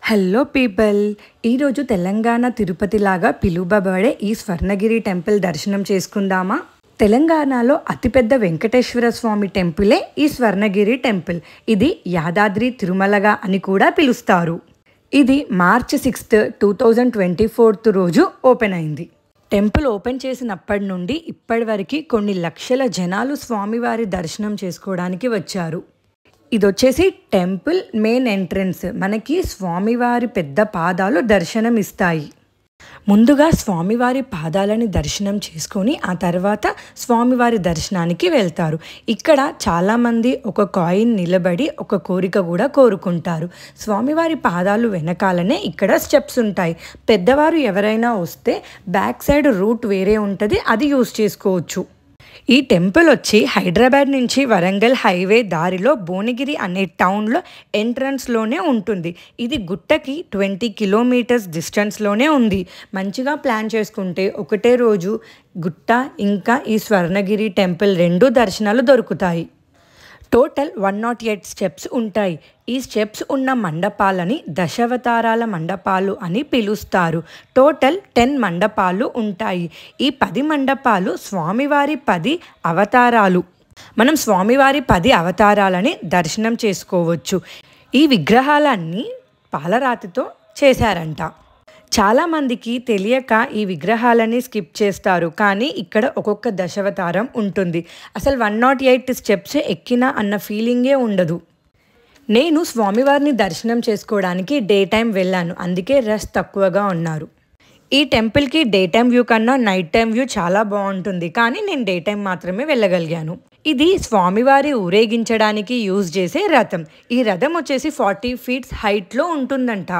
Hello people, ఈరోజు తెలంగాణ తిరుపతి లాగా పిలువబడే ఈ స్వర్ణగిరి టెంపుల్ దర్శనం చేసుకుందామా? తెలంగాణలో అతిపెద్ద వెంకటేశ్వర స్వామి టెంపులే ఈ స్వర్ణగిరి టెంపుల్. ఇది యాదాద్రి తిరుమలగా అని కూడా పిలుస్తారు. ఇది మార్చ్ 6, 2024 రోజు ఓపెన్ అయింది. టెంపుల్ ఓపెన్ చేసినప్పటి నుండి ఇప్పటి వరకు కొన్ని లక్షల జనాలు స్వామివారి దర్శనం చేసుకోవడానికి వచ్చారు. ఇది వచ్చేసి టెంపుల్ మెయిన్ ఎంట్రన్స్. మనకి స్వామివారి పెద్ద పాదాలు దర్శనం ఇస్తాయి. ముందుగా స్వామివారి పాదాలని దర్శనం చేసుకొని ఆ తర్వాత స్వామివారి దర్శనానికి వెళ్తారు. ఇక్కడ చాలామంది ఒక కాయిన్ నిలబడి ఒక కోరిక కూడా కోరుకుంటారు. స్వామివారి పాదాలు వెనకాలనే ఇక్కడ స్టెప్స్ ఉంటాయి. పెద్దవారు ఎవరైనా వస్తే బ్యాక్ సైడ్ రూట్ వేరే ఉంటుంది, అది యూస్ చేసుకోవచ్చు. ఈ టెంపుల్ వచ్చి హైదరాబాద్ నుంచి వరంగల్ హైవే దారిలో భువనగిరి అనే టౌన్లో ఎంట్రన్స్లోనే ఉంటుంది. ఇది గుట్టకి 20 కిలోమీటర్స్ డిస్టెన్స్లోనే ఉంది. మంచిగా ప్లాన్ చేసుకుంటే ఒకటే రోజు గుట్ట ఇంకా ఈ స్వర్ణగిరి టెంపుల్ 2 దర్శనాలు దొరుకుతాయి. టోటల్ 108 స్టెప్స్ ఉంటాయి. ఈ స్టెప్స్ ఉన్న మండపాలని దశావతారాల మండపాలు అని పిలుస్తారు. టోటల్ 10 మండపాలు ఉంటాయి. ఈ 10 మండపాలు స్వామివారి 10 అవతారాలు. మనం స్వామివారి 10 అవతారాలని దర్శనం చేసుకోవచ్చు. ఈ విగ్రహాలన్నీ పాలరాతితో చేశారంట. చాలామందికి తెలియక ఈ విగ్రహాలని స్కిప్ చేస్తారు, కానీ ఇక్కడ ఒక్కొక్క దశావతారం ఉంటుంది. అసలు 108 స్టెప్స్ ఎక్కినా అన్న ఫీలింగే ఉండదు. నేను స్వామివారిని దర్శనం చేసుకోవడానికి డే టైం వెళ్ళాను, అందుకే రష్ తక్కువగా ఉన్నారు. ఈ టెంపుల్కి డే టైం వ్యూ కన్నా నైట్ టైం వ్యూ చాలా బాగుంటుంది, కానీ నేను డే టైం మాత్రమే వెళ్ళగలిగాను. ఇది స్వామివారి ఊరేగించడానికి యూజ్ చేసే రథం. ఈ రథం వచ్చేసి 40 feet హైట్లో ఉంటుందంట.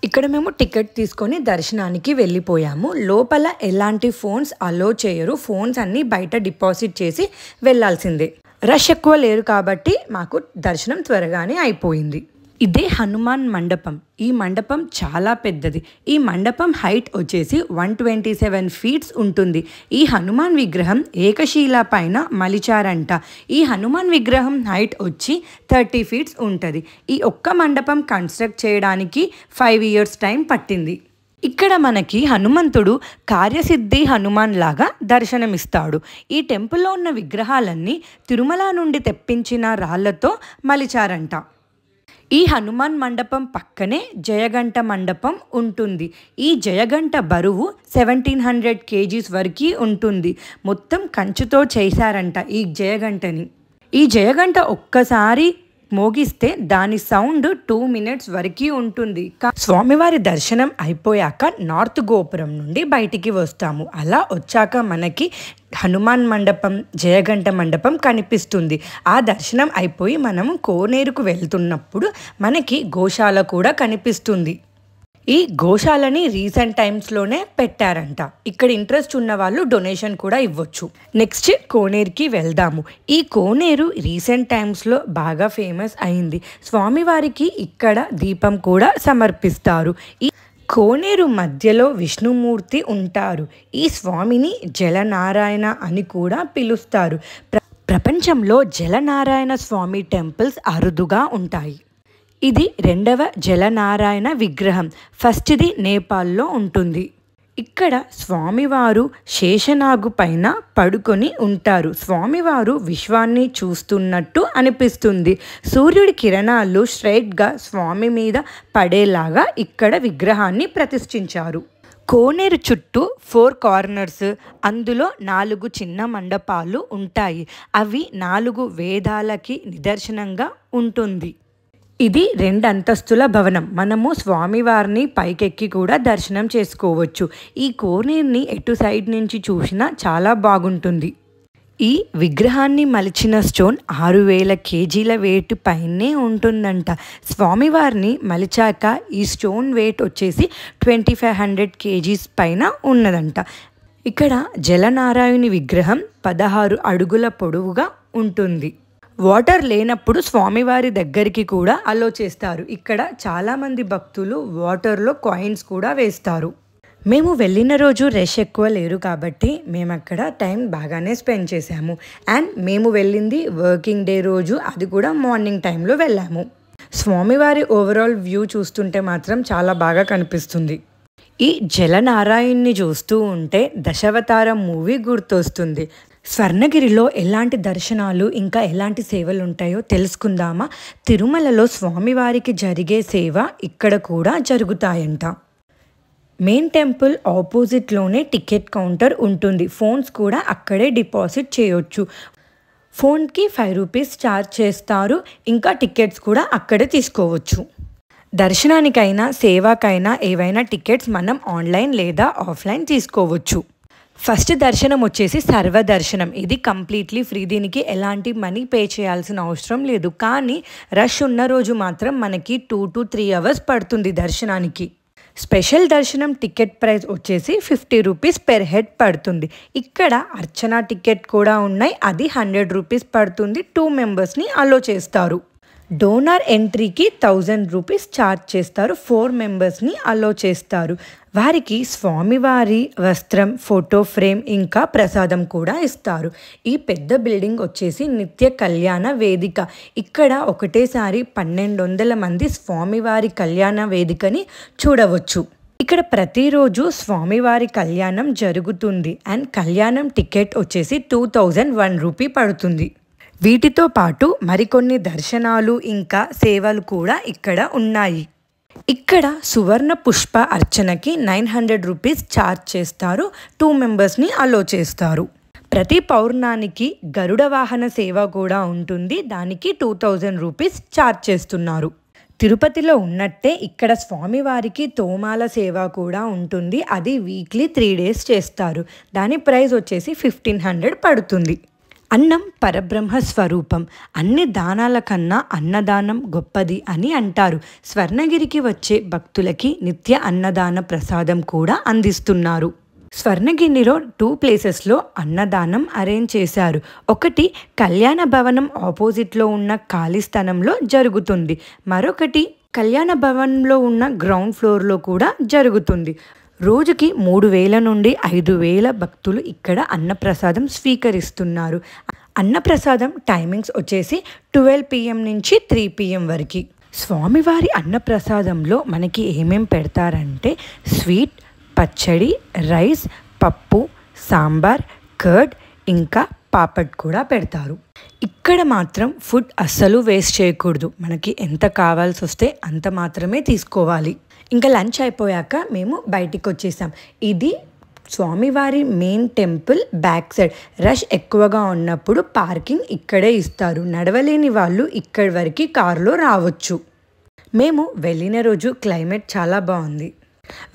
ఇక్కడ మేము టికెట్ తీసుకొని దర్శనానికి వెళ్ళిపోయాము. లోపల ఎలాంటి ఫోన్స్ అలో చేయరు. ఫోన్స్ అన్నీ బయట డిపాజిట్ చేసి వెళ్ళాల్సిందే. రష్ ఎక్కువ లేరు కాబట్టి మాకు దర్శనం త్వరగానే అయిపోయింది. ఇదే హనుమాన్ మండపం. ఈ మండపం చాలా పెద్దది. ఈ మండపం హైట్ వచ్చేసి 127 feet ఉంటుంది. ఈ హనుమాన్ విగ్రహం ఏకశిల పైన మలిచారంట. ఈ హనుమాన్ విగ్రహం హైట్ వచ్చి 30 feet ఉంటుంది. ఈ ఒక్క మండపం కన్స్ట్రక్ట్ చేయడానికి 5 years టైం పట్టింది. ఇక్కడ మనకి హనుమంతుడు కార్యసిద్ధి హనుమాన్ లాగా దర్శనమిస్తాడు. ఈ టెంపుల్లో ఉన్న విగ్రహాలన్నీ తిరుమల నుండి తెప్పించిన రాళ్లతో మలిచారంట. ఈ హనుమాన్ మండపం పక్కనే జయగంట మండపం ఉంటుంది. ఈ జయగంట బరువు 1700 kgs వరకు ఉంటుంది. మొత్తం కంచుతో చేశారంట ఈ జయగంటని. ఈ జయగంట ఒక్కసారి మోగిస్తే దాని సౌండ్ 2 minutes వరకు ఉంటుంది. స్వామివారి దర్శనం అయిపోయాక నార్త్ గోపురం నుండి బయటికి వస్తాము. అలా వచ్చాక మనకి హనుమాన్ మండపం, జయగంట మండపం కనిపిస్తుంది. ఆ దర్శనం అయిపోయి మనము కోనేరుకు వెళ్తున్నప్పుడు మనకి గోశాల కూడా కనిపిస్తుంది. ఈ గోశాలని రీసెంట్ టైమ్స్లోనే పెట్టారంట. ఇక్కడ ఇంట్రెస్ట్ ఉన్న వాళ్ళు డొనేషన్ కూడా ఇవ్వచ్చు. నెక్స్ట్ కోనేరుకి వెళ్దాము. ఈ కోనేరు రీసెంట్ టైమ్స్లో బాగా ఫేమస్ అయింది. స్వామివారికి ఇక్కడ దీపం కూడా సమర్పిస్తారు. ఈ కోనేరు మధ్యలో విష్ణుమూర్తి ఉంటారు. ఈ స్వామిని జలనారాయణ అని కూడా పిలుస్తారు. ప్రపంచంలో జలనారాయణ స్వామి టెంపుల్స్ అరుదుగా ఉంటాయి. ఇది 2వ జలనారాయణ విగ్రహం. ఫస్ట్ది నేపాల్లో ఉంటుంది. ఇక్కడ స్వామివారు శేషనాగు పైన పడుకొని ఉంటారు. స్వామివారు విశ్వాన్ని చూస్తున్నట్టు అనిపిస్తుంది. సూర్యుడి కిరణాలు స్ట్రైట్గా స్వామి మీద పడేలాగా ఇక్కడ విగ్రహాన్ని ప్రతిష్ఠించారు. కోనేరు చుట్టూ 4 కార్నర్స్, అందులో 4 చిన్న మండపాలు ఉంటాయి. అవి 4 వేదాలకి నిదర్శనంగా ఉంటుంది. ఇది 2 అంతస్తుల భవనం. మనము స్వామివారిని పైకెక్కి కూడా దర్శనం చేసుకోవచ్చు. ఈ కోనేరుని ఎటు సైడ్ నుంచి చూసినా చాలా బాగుంటుంది. ఈ విగ్రహాన్ని మలిచిన స్టోన్ 6000 kgల వెయిట్ పైనే ఉంటుందంట. స్వామివారిని మలిచాక ఈ స్టోన్ వెయిట్ వచ్చేసి 2500 kgs పైన ఉన్నదంట. ఇక్కడ జలనారాయణి విగ్రహం 16 అడుగుల పొడవుగా ఉంటుంది. వాటర్ లేనప్పుడు స్వామివారి దగ్గరికి కూడా అలో చేస్తారు. ఇక్కడ చాలామంది భక్తులు వాటర్లో కాయిన్స్ కూడా వేస్తారు. మేము వెళ్ళిన రోజు రష్ ఎక్కువ లేరు కాబట్టి మేము అక్కడ టైం బాగానే స్పెండ్ చేసాము. అండ్ మేము వెళ్ళింది వర్కింగ్ డే రోజు, అది కూడా మార్నింగ్ టైంలో వెళ్ళాము. స్వామివారి ఓవరాల్ వ్యూ చూస్తుంటే మాత్రం చాలా బాగా కనిపిస్తుంది. ఈ జలనారాయణ్ని చూస్తూ ఉంటే దశావతారం మూవీ గుర్తొస్తుంది. స్వర్ణగిరిలో ఎలాంటి దర్శనాలు ఇంకా ఎలాంటి సేవలు ఉంటాయో తెలుసుకుందామా? తిరుమలలో స్వామివారికి జరిగే సేవ ఇక్కడ కూడా జరుగుతాయంట. మెయిన్ టెంపుల్ ఆపోజిట్లోనే టికెట్ కౌంటర్ ఉంటుంది. ఫోన్స్ కూడా అక్కడే డిపాజిట్ చేయొచ్చు. ఫోన్కి 5 రూపీస్ ఛార్జ్ చేస్తారు. ఇంకా టికెట్స్ కూడా అక్కడే తీసుకోవచ్చు. దర్శనానికైనా సేవాకైనా ఏవైనా టికెట్స్ మనం ఆన్లైన్ లేదా ఆఫ్లైన్ తీసుకోవచ్చు. ఫస్ట్ దర్శనం వచ్చేసి సర్వదర్శనం. ఇది కంప్లీట్లీ ఫ్రీ. దీనికి ఎలాంటి మనీ పే చేయాల్సిన అవసరం లేదు. కానీ రష్ ఉన్న రోజు మాత్రం మనకి 2 to 3 అవర్స్ పడుతుంది దర్శనానికి. స్పెషల్ దర్శనం టికెట్ ప్రైస్ వచ్చేసి 50 రూపీస్ పెర్ హెడ్ పడుతుంది. ఇక్కడ అర్చన టికెట్ కూడా ఉన్నాయి. అది 100 రూపీస్ పడుతుంది. 2 మెంబర్స్ని అలో చేస్తారు. డోనర్ ఎంట్రీకి 1000 రూపీస్ ఛార్జ్ చేస్తారు. 4 మెంబర్స్ని అలో చేస్తారు. వారికి స్వామివారి వస్త్రం, ఫోటో ఫ్రేమ్ ఇంకా ప్రసాదం కూడా ఇస్తారు. ఈ పెద్ద బిల్డింగ్ వచ్చేసి నిత్య కళ్యాణ వేదిక. ఇక్కడ ఒకటేసారి 1200 మంది స్వామివారి కళ్యాణ వేదికని చూడవచ్చు. ఇక్కడ ప్రతిరోజు స్వామివారి కళ్యాణం జరుగుతుంది. అండ్ కళ్యాణం టికెట్ వచ్చేసి 2001 రూపీ పడుతుంది. వీటితో పాటు మరికొన్ని దర్శనాలు ఇంకా సేవలు కూడా ఇక్కడ ఉన్నాయి. ఇక్కడ సువర్ణ పుష్ప అర్చనకి 900 రూపీస్ ఛార్జ్ చేస్తారు. 2 మెంబర్స్ని అలో చేస్తారు. ప్రతి పౌర్ణానికి గరుడ వాహన సేవ కూడా ఉంటుంది. దానికి 2000 రూపీస్ ఛార్జ్ చేస్తున్నారు. తిరుపతిలో ఉన్నట్టే ఇక్కడ స్వామివారికి తోమాల సేవ కూడా ఉంటుంది. అది వీక్లీ 3 days చేస్తారు. దాని ప్రైస్ వచ్చేసి 1500 పడుతుంది. అన్నం పరబ్రహ్మ స్వరూపం. అన్ని దానాల కన్నా అన్నదానం గొప్పది అని అంటారు. స్వర్ణగిరికి వచ్చే భక్తులకి నిత్య అన్నదాన ప్రసాదం కూడా అందిస్తున్నారు. స్వర్ణగిరిలో 2 ప్లేసెస్లో అన్నదానం అరేంజ్ చేశారు. ఒకటి కళ్యాణ భవనం ఆపోజిట్లో ఉన్న ఖాళీ స్థలంలో జరుగుతుంది. మరొకటి కళ్యాణ భవనంలో ఉన్న గ్రౌండ్ ఫ్లోర్లో కూడా జరుగుతుంది. రోజుకి 3000 నుండి 5000 భక్తులు ఇక్కడ అన్నప్రసాదం స్వీకరిస్తున్నారు. అన్నప్రసాదం టైమింగ్స్ వచ్చేసి 12 PM నుంచి 3 PM వరకు. స్వామివారి అన్నప్రసాదంలో మనకి ఏమేం పెడతారంటే స్వీట్, పచ్చడి, రైస్, పప్పు, సాంబార్, కర్డ్ ఇంకా పాపడ్ కూడా పెడతారు. ఇక్కడ మాత్రం ఫుడ్ అస్సలు వేస్ట్ చేయకూడదు. మనకి ఎంత కావాల్సి వస్తే అంత మాత్రమే తీసుకోవాలి. ఇంకా లంచ్ అయిపోయాక మేము బయటికి వచ్చేసాం. ఇది స్వామివారి main temple back side. Rush ఎక్కువగా ఉన్నప్పుడు పార్కింగ్ ఇక్కడే ఇస్తారు. నడవలేని వాళ్ళు ఇక్కడి వరకు కారులో రావచ్చు. మేము వెళ్ళిన రోజు క్లైమేట్ చాలా బాగుంది.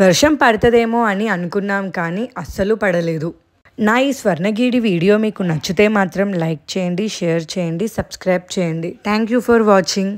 వర్షం పడుతుందేమో అని అనుకున్నాం కానీ అస్సలు పడలేదు. నా ఈ స్వర్ణగిరి వీడియో మీకు నచ్చితే మాత్రం లైక్ చేయండి, షేర్ చేయండి, సబ్స్క్రైబ్ చేయండి. Thank you for watching.